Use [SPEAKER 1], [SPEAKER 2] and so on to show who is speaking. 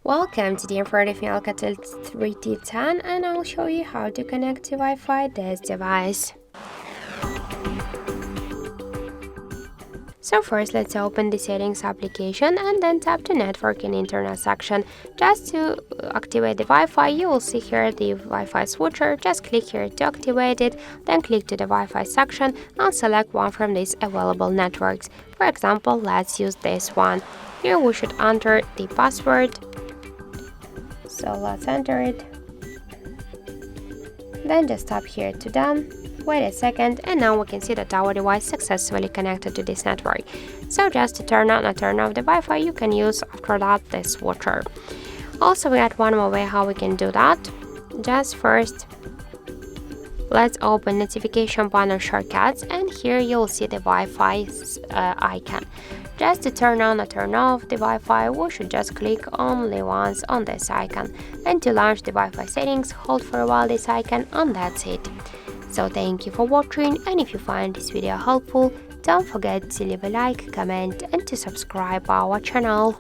[SPEAKER 1] Welcome to the Connect ALCATEL 3T10, and I'll show you how to connect to Wi-Fi this device. So first, let's open the settings application and then tap the network and internet section. Just to activate the Wi-Fi, you will see here the Wi-Fi switcher. Just click here to activate it, then click to the Wi-Fi section and select one from these available networks. For example, let's use this one. Here we should enter the password. So let's enter it. Then just tap here to done. Wait a second, and now we can see that our device successfully connected to this network. So just to turn on or turn off the Wi-Fi, you can use after that this switcher. Also, we got one more way how we can do that. Just first, let's open notification panel shortcuts, and here you'll see the Wi-Fi icon. Just to turn on or turn off the Wi-Fi, we should just click only once on this icon. And to launch the Wi-Fi settings, hold for a while this icon, and that's it. So thank you for watching, and if you find this video helpful, don't forget to leave a like, comment and to subscribe our channel.